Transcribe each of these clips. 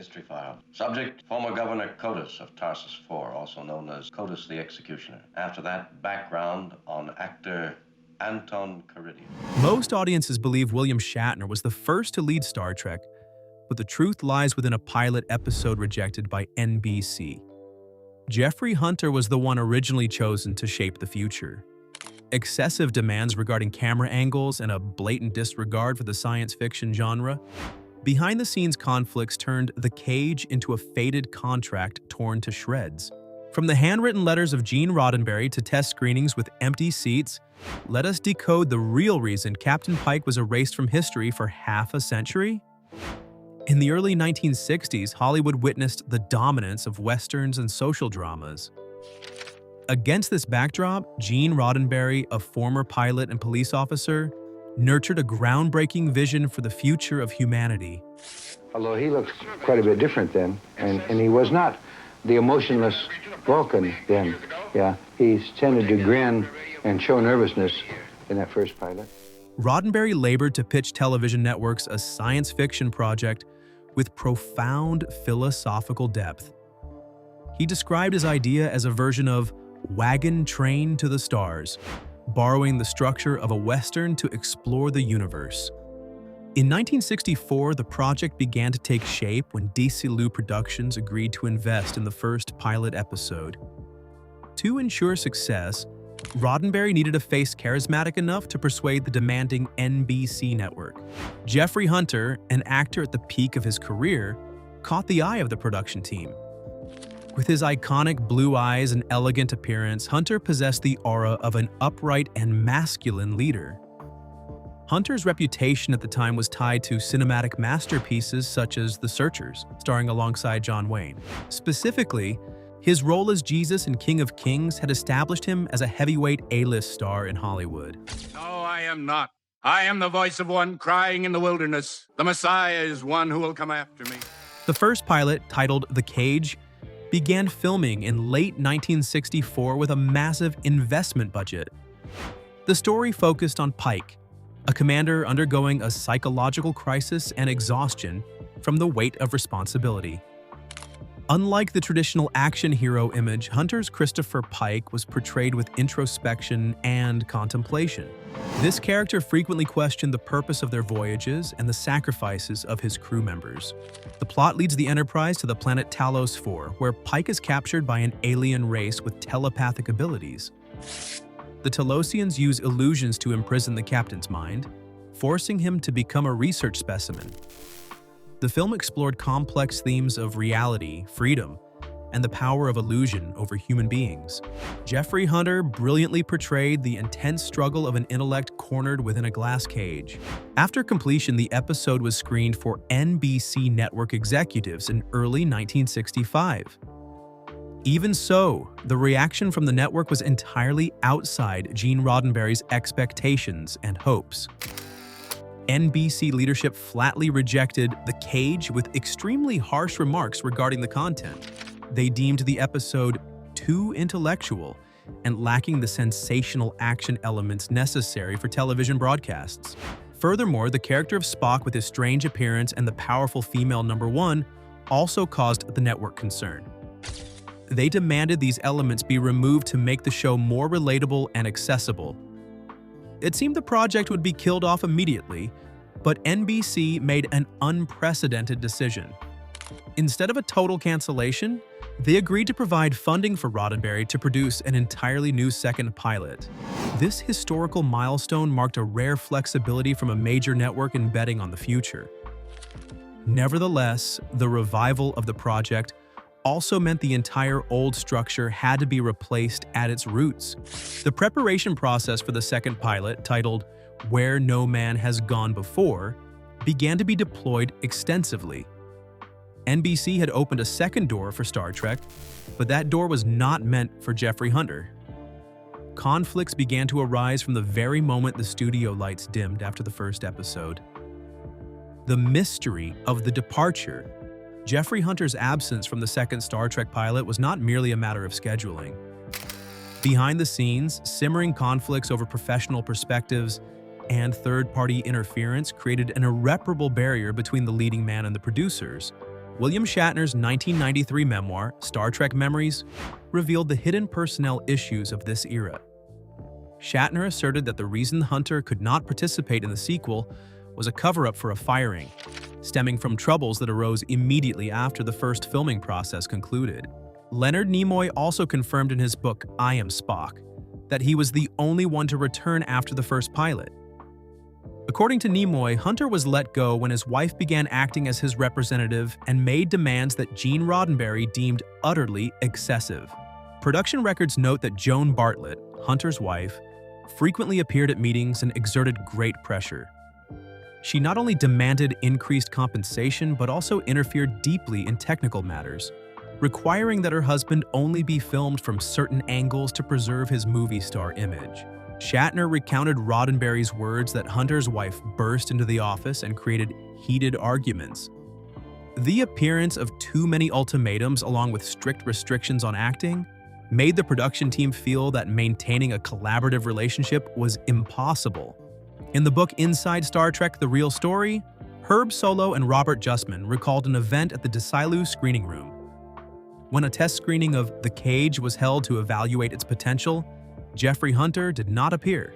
History file. Subject, former Governor Codus of Tarsus IV, also known as Codus the Executioner. After that, background on actor Anton Caridian. Most audiences believe William Shatner was the first to lead Star Trek, but the truth lies within a pilot episode rejected by NBC. Jeffrey Hunter was the one originally chosen to shape the future. Excessive demands regarding camera angles and a blatant disregard for the science fiction genre, behind-the-scenes conflicts turned The Cage into a faded contract torn to shreds. From the handwritten letters of Gene Roddenberry to test screenings with empty seats, let us decode the real reason Captain Pike was erased from history for half a century. In the early 1960s, Hollywood witnessed the dominance of westerns and social dramas. Against this backdrop, Gene Roddenberry, a former pilot and police officer, nurtured a groundbreaking vision for the future of humanity. Although he looked quite a bit different then, and he was not the emotionless Vulcan then. Yeah, he tended to grin and show nervousness in that first pilot. Roddenberry labored to pitch television networks a science fiction project with profound philosophical depth. He described his idea as a version of Wagon Train to the Stars, borrowing the structure of a Western to explore the universe. In 1964, the project began to take shape when Desilu Productions agreed to invest in the first pilot episode. To ensure success, Roddenberry needed a face charismatic enough to persuade the demanding NBC network. Jeffrey Hunter, an actor at the peak of his career, caught the eye of the production team. With his iconic blue eyes and elegant appearance, Hunter possessed the aura of an upright and masculine leader. Hunter's reputation at the time was tied to cinematic masterpieces such as The Searchers, starring alongside John Wayne. Specifically, his role as Jesus in King of Kings had established him as a heavyweight A-list star in Hollywood. No, I am not. I am the voice of one crying in the wilderness. The Messiah is one who will come after me. The first pilot, titled The Cage, began filming in late 1964 with a massive investment budget. The story focused on Pike, a commander undergoing a psychological crisis and exhaustion from the weight of responsibility. Unlike the traditional action hero image, Hunter's Christopher Pike was portrayed with introspection and contemplation. This character frequently questioned the purpose of their voyages and the sacrifices of his crew members. The plot leads the Enterprise to the planet Talos IV, where Pike is captured by an alien race with telepathic abilities. The Talosians use illusions to imprison the captain's mind, forcing him to become a research specimen. The film explored complex themes of reality, freedom, and the power of illusion over human beings. Jeffrey Hunter brilliantly portrayed the intense struggle of an intellect cornered within a glass cage. After completion, the episode was screened for NBC network executives in early 1965. Even so, the reaction from the network was entirely outside Gene Roddenberry's expectations and hopes. NBC leadership flatly rejected The Cage with extremely harsh remarks regarding the content. They deemed the episode too intellectual and lacking the sensational action elements necessary for television broadcasts. Furthermore, the character of Spock with his strange appearance and the powerful female number one also caused the network concern. They demanded these elements be removed to make the show more relatable and accessible. It seemed the project would be killed off immediately, but NBC made an unprecedented decision. Instead of a total cancellation, they agreed to provide funding for Roddenberry to produce an entirely new second pilot. This historical milestone marked a rare flexibility from a major network in betting on the future. Nevertheless, the revival of the project also meant the entire old structure had to be replaced at its roots. The preparation process for the second pilot, titled Where No Man Has Gone Before, began to be deployed extensively. NBC had opened a second door for Star Trek, but that door was not meant for Jeffrey Hunter. Conflicts began to arise from the very moment the studio lights dimmed after the first episode. The mystery of the departure. Jeffrey Hunter's absence from the second Star Trek pilot was not merely a matter of scheduling. Behind the scenes, simmering conflicts over professional perspectives and third-party interference created an irreparable barrier between the leading man and the producers. William Shatner's 1993 memoir, Star Trek Memories, revealed the hidden personnel issues of this era. Shatner asserted that the reason Hunter could not participate in the sequel was a cover-up for a firing, stemming from troubles that arose immediately after the first filming process concluded. Leonard Nimoy also confirmed in his book, I Am Spock, that he was the only one to return after the first pilot. According to Nimoy, Hunter was let go when his wife began acting as his representative and made demands that Gene Roddenberry deemed utterly excessive. Production records note that Joan Bartlett, Hunter's wife, frequently appeared at meetings and exerted great pressure. She not only demanded increased compensation but also interfered deeply in technical matters, requiring that her husband only be filmed from certain angles to preserve his movie star image. Shatner recounted Roddenberry's words that Hunter's wife burst into the office and created heated arguments. The appearance of too many ultimatums along with strict restrictions on acting made the production team feel that maintaining a collaborative relationship was impossible. In the book Inside Star Trek: The Real Story, Herb Solow and Robert Justman recalled an event at the Desilu screening room. When a test screening of The Cage was held to evaluate its potential, Jeffrey Hunter did not appear.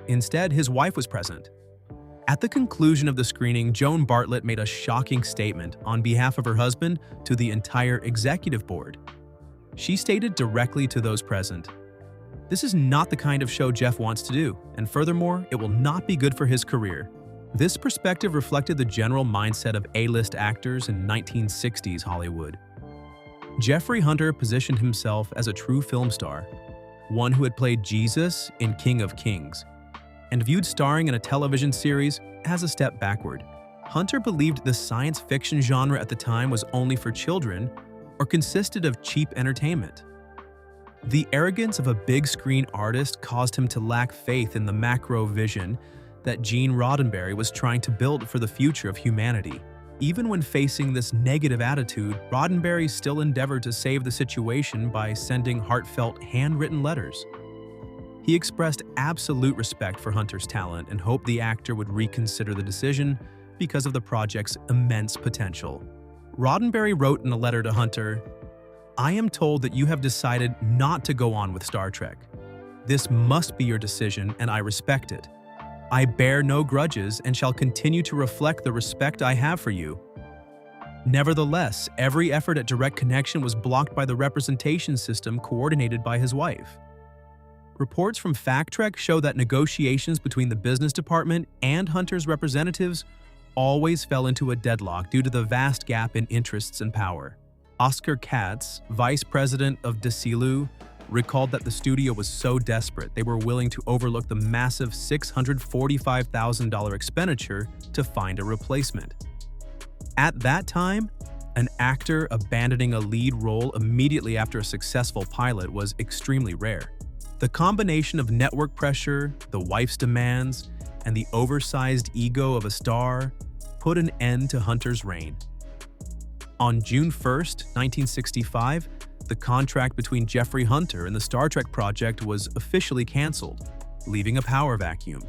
Instead, his wife was present. At the conclusion of the screening, Joan Bartlett made a shocking statement on behalf of her husband to the entire executive board. She stated directly to those present, "This is not the kind of show Jeff wants to do, and furthermore, it will not be good for his career." This perspective reflected the general mindset of A-list actors in 1960s Hollywood. Jeffrey Hunter positioned himself as a true film star, one who had played Jesus in King of Kings, and viewed starring in a television series as a step backward. Hunter believed the science fiction genre at the time was only for children or consisted of cheap entertainment. The arrogance of a big-screen artist caused him to lack faith in the macro vision that Gene Roddenberry was trying to build for the future of humanity. Even when facing this negative attitude, Roddenberry still endeavored to save the situation by sending heartfelt, handwritten letters. He expressed absolute respect for Hunter's talent and hoped the actor would reconsider the decision because of the project's immense potential. Roddenberry wrote in a letter to Hunter, "I am told that you have decided not to go on with Star Trek. This must be your decision, and I respect it. I bear no grudges and shall continue to reflect the respect I have for you." Nevertheless, every effort at direct connection was blocked by the representation system coordinated by his wife. Reports from Fact Trek show that negotiations between the business department and Hunter's representatives always fell into a deadlock due to the vast gap in interests and power. Oscar Katz, vice president of Desilu, recalled that the studio was so desperate they were willing to overlook the massive $645,000 expenditure to find a replacement. At that time, an actor abandoning a lead role immediately after a successful pilot was extremely rare. The combination of network pressure, the wife's demands, and the oversized ego of a star put an end to Hunter's reign. On June 1st, 1965, the contract between Jeffrey Hunter and the Star Trek project was officially canceled, leaving a power vacuum.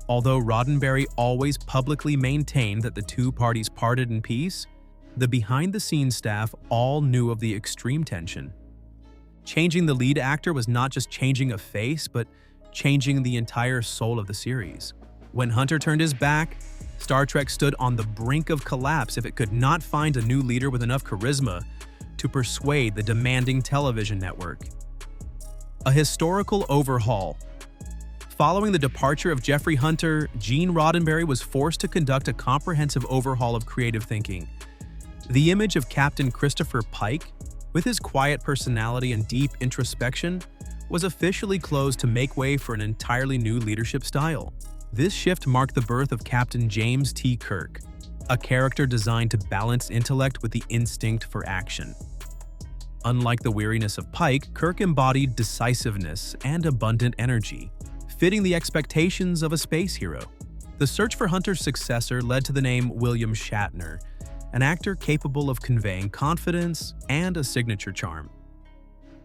Although Roddenberry always publicly maintained that the two parties parted in peace, the behind-the-scenes staff all knew of the extreme tension. Changing the lead actor was not just changing a face, but changing the entire soul of the series. When Hunter turned his back, Star Trek stood on the brink of collapse if it could not find a new leader with enough charisma to persuade the demanding television network. A historical overhaul. Following the departure of Jeffrey Hunter, Gene Roddenberry was forced to conduct a comprehensive overhaul of creative thinking. The image of Captain Christopher Pike, with his quiet personality and deep introspection, was officially closed to make way for an entirely new leadership style. This shift marked the birth of Captain James T. Kirk, a character designed to balance intellect with the instinct for action. Unlike the weariness of Pike, Kirk embodied decisiveness and abundant energy, fitting the expectations of a space hero. The search for Hunter's successor led to the name William Shatner, an actor capable of conveying confidence and a signature charm.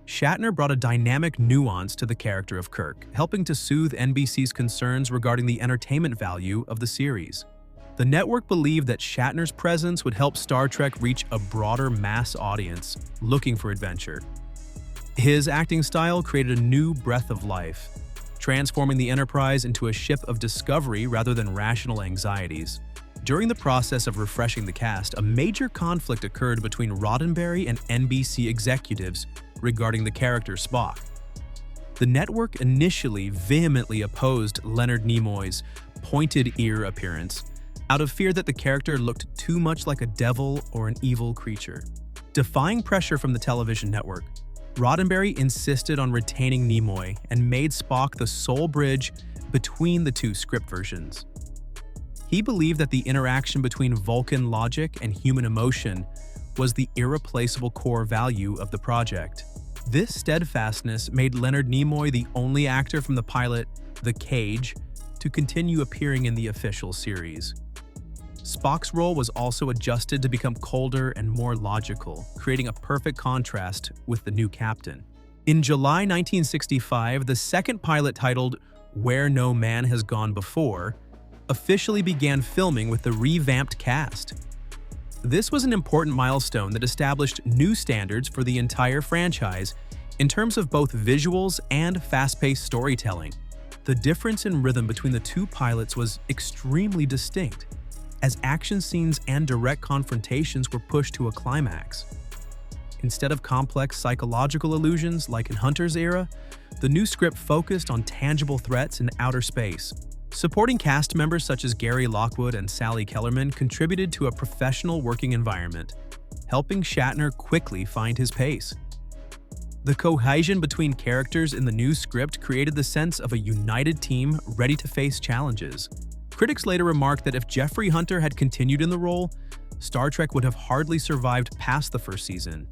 Shatner brought a dynamic nuance to the character of Kirk, helping to soothe NBC's concerns regarding the entertainment value of the series. The network believed that Shatner's presence would help Star Trek reach a broader mass audience looking for adventure. His acting style created a new breath of life, transforming the Enterprise into a ship of discovery rather than rational anxieties. During the process of refreshing the cast, a major conflict occurred between Roddenberry and NBC executives regarding the character Spock. The network initially vehemently opposed Leonard Nimoy's pointed ear appearance out of fear that the character looked too much like a devil or an evil creature. Defying pressure from the television network, Roddenberry insisted on retaining Nimoy and made Spock the sole bridge between the two script versions. He believed that the interaction between Vulcan logic and human emotion was the irreplaceable core value of the project. This steadfastness made Leonard Nimoy the only actor from the pilot The Cage to continue appearing in the official series. Spock's role was also adjusted to become colder and more logical, creating a perfect contrast with the new captain. In July 1965, the second pilot, titled Where No Man Has Gone Before, officially began filming with the revamped cast. This was an important milestone that established new standards for the entire franchise in terms of both visuals and fast-paced storytelling. The difference in rhythm between the two pilots was extremely distinct, as action scenes and direct confrontations were pushed to a climax. Instead of complex psychological illusions like in Hunter's era, the new script focused on tangible threats in outer space. Supporting cast members such as Gary Lockwood and Sally Kellerman contributed to a professional working environment, helping Shatner quickly find his pace. The cohesion between characters in the new script created the sense of a united team ready to face challenges. Critics later remarked that if Jeffrey Hunter had continued in the role, Star Trek would have hardly survived past the first season.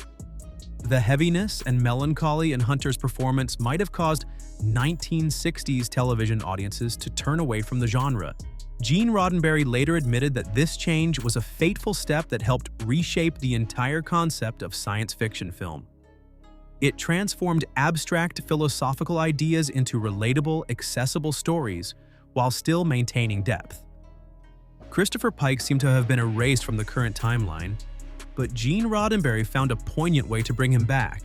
The heaviness and melancholy in Hunter's performance might have caused 1960s television audiences to turn away from the genre. Gene Roddenberry later admitted that this change was a fateful step that helped reshape the entire concept of science fiction film. It transformed abstract philosophical ideas into relatable, accessible stories while still maintaining depth. Christopher Pike seemed to have been erased from the current timeline, but Gene Roddenberry found a poignant way to bring him back,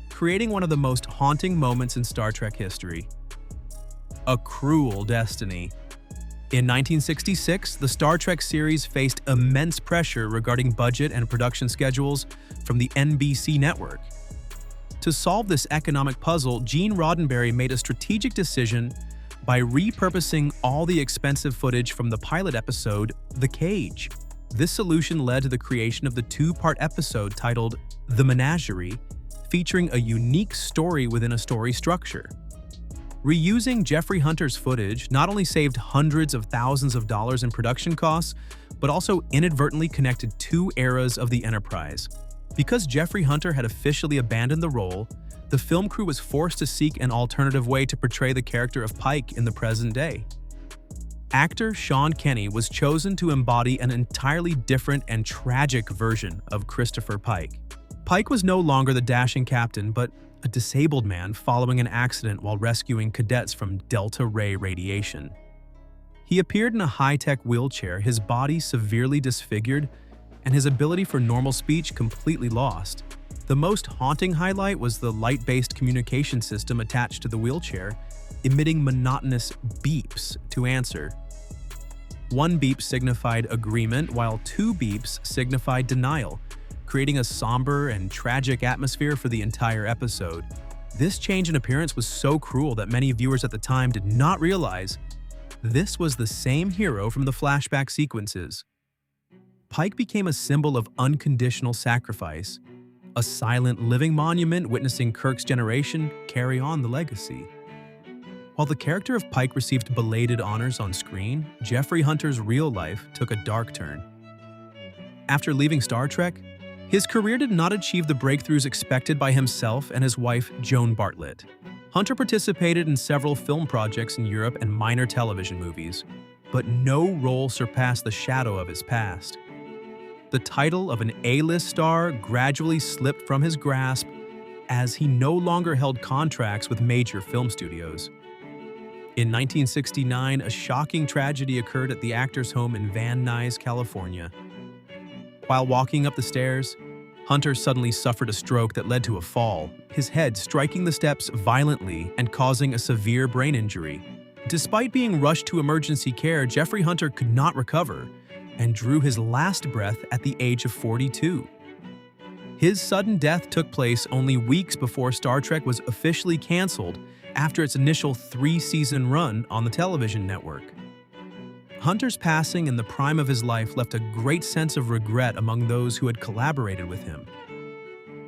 creating one of the most haunting moments in Star Trek history. A cruel destiny. In 1966, the Star Trek series faced immense pressure regarding budget and production schedules from the NBC network. To solve this economic puzzle, Gene Roddenberry made a strategic decision by repurposing all the expensive footage from the pilot episode, The Cage. This solution led to the creation of the two-part episode titled The Menagerie, featuring a unique story within a story structure. Reusing Jeffrey Hunter's footage not only saved hundreds of thousands of dollars in production costs, but also inadvertently connected two eras of the Enterprise. Because Jeffrey Hunter had officially abandoned the role, the film crew was forced to seek an alternative way to portray the character of Pike in the present day. Actor Sean Kenny was chosen to embody an entirely different and tragic version of Christopher Pike. Pike was no longer the dashing captain, but a disabled man following an accident while rescuing cadets from Delta Ray radiation. He appeared in a high-tech wheelchair, his body severely disfigured, and his ability for normal speech completely lost. The most haunting highlight was the light-based communication system attached to the wheelchair, emitting monotonous beeps to answer. One beep signified agreement, while two beeps signified denial, creating a somber and tragic atmosphere for the entire episode. This change in appearance was so cruel that many viewers at the time did not realize this was the same hero from the flashback sequences. Pike became a symbol of unconditional sacrifice, a silent living monument witnessing Kirk's generation carry on the legacy. While the character of Pike received belated honors on screen, Jeffrey Hunter's real life took a dark turn. After leaving Star Trek, his career did not achieve the breakthroughs expected by himself and his wife, Joan Bartlett. Hunter participated in several film projects in Europe and minor television movies, but no role surpassed the shadow of his past. The title of an A-list star gradually slipped from his grasp as he no longer held contracts with major film studios. In 1969, a shocking tragedy occurred at the actor's home in Van Nuys, California. While walking up the stairs, Hunter suddenly suffered a stroke that led to a fall, his head striking the steps violently and causing a severe brain injury. Despite being rushed to emergency care, Jeffrey Hunter could not recover and drew his last breath at the age of 42. His sudden death took place only weeks before Star Trek was officially canceled after its initial 3-season run on the television network. Hunter's passing in the prime of his life left a great sense of regret among those who had collaborated with him.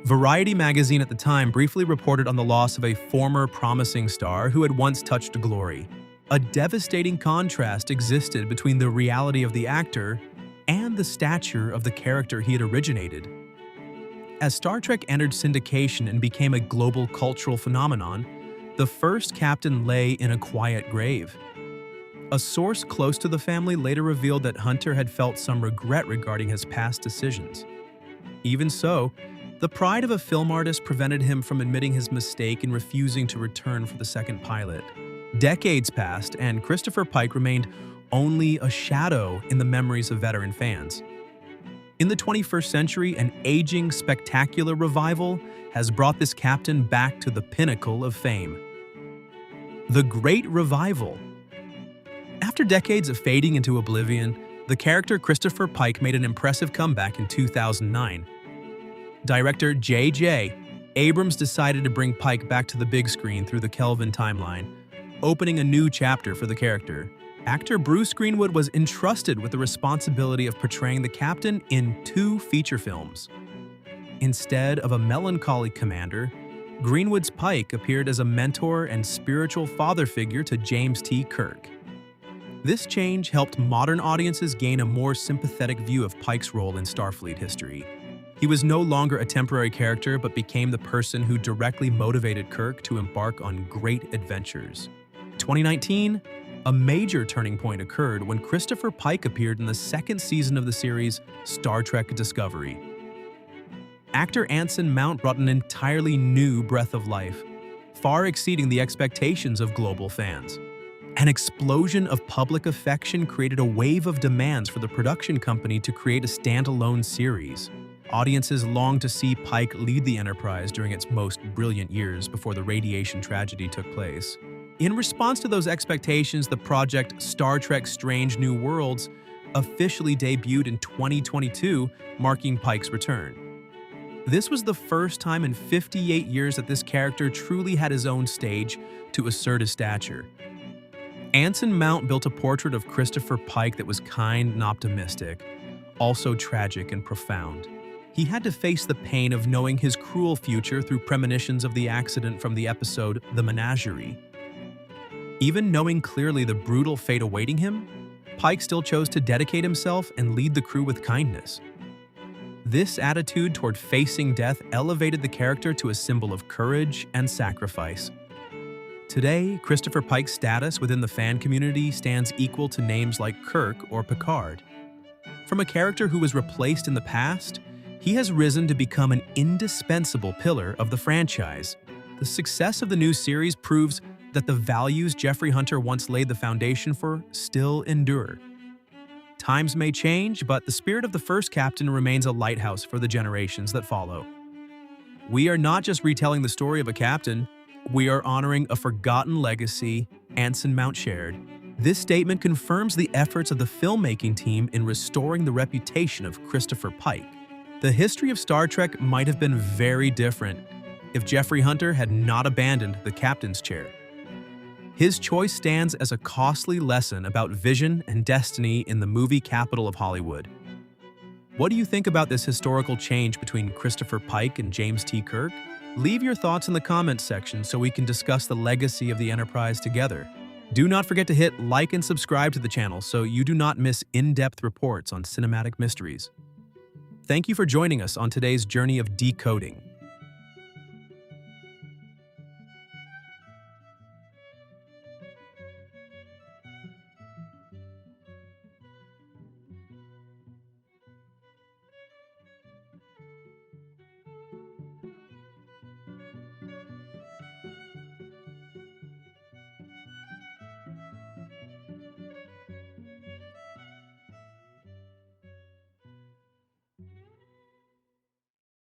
Variety magazine at the time briefly reported on the loss of a former promising star who had once touched glory. A devastating contrast existed between the reality of the actor and the stature of the character he had originated. As Star Trek entered syndication and became a global cultural phenomenon, the first captain lay in a quiet grave. A source close to the family later revealed that Hunter had felt some regret regarding his past decisions. Even so, the pride of a film artist prevented him from admitting his mistake and refusing to return for the second pilot. Decades passed, and Christopher Pike remained only a shadow in the memories of veteran fans. In the 21st century, an aging, spectacular revival has brought this captain back to the pinnacle of fame. The Great Revival. After decades of fading into oblivion, the character Christopher Pike made an impressive comeback in 2009. Director J.J. Abrams decided to bring Pike back to the big screen through the Kelvin timeline, opening a new chapter for the character. Actor Bruce Greenwood was entrusted with the responsibility of portraying the captain in 2 feature films. Instead of a melancholy commander, Greenwood's Pike appeared as a mentor and spiritual father figure to James T. Kirk. This change helped modern audiences gain a more sympathetic view of Pike's role in Starfleet history. He was no longer a temporary character, but became the person who directly motivated Kirk to embark on great adventures. 2019, a major turning point occurred when Christopher Pike appeared in the 2nd season of the series Star Trek Discovery. Actor Anson Mount brought an entirely new breath of life, far exceeding the expectations of global fans. An explosion of public affection created a wave of demands for the production company to create a standalone series. Audiences longed to see Pike lead the Enterprise during its most brilliant years before the radiation tragedy took place. In response to those expectations, the project Star Trek Strange New Worlds officially debuted in 2022, marking Pike's return. This was the first time in 58 years that this character truly had his own stage to assert his stature. Anson Mount built a portrait of Christopher Pike that was kind and optimistic, also tragic and profound. He had to face the pain of knowing his cruel future through premonitions of the accident from the episode The Menagerie. Even knowing clearly the brutal fate awaiting him, Pike still chose to dedicate himself and lead the crew with kindness. This attitude toward facing death elevated the character to a symbol of courage and sacrifice. Today, Christopher Pike's status within the fan community stands equal to names like Kirk or Picard. From a character who was replaced in the past, he has risen to become an indispensable pillar of the franchise. The success of the new series proves that the values Jeffrey Hunter once laid the foundation for still endure. Times may change, but the spirit of the first captain remains a lighthouse for the generations that follow. We are not just retelling the story of a captain, we are honoring a forgotten legacy Anson Mount shared. This statement confirms the efforts of the filmmaking team in restoring the reputation of Christopher Pike. The history of Star Trek might have been very different if Jeffrey Hunter had not abandoned the captain's chair. His choice stands as a costly lesson about vision and destiny in the movie capital of Hollywood. What do you think about this historical change between Christopher Pike and James T. Kirk? Leave your thoughts in the comments section so we can discuss the legacy of the Enterprise together. Do not forget to hit like and subscribe to the channel so you do not miss in-depth reports on cinematic mysteries. Thank you for joining us on today's journey of decoding.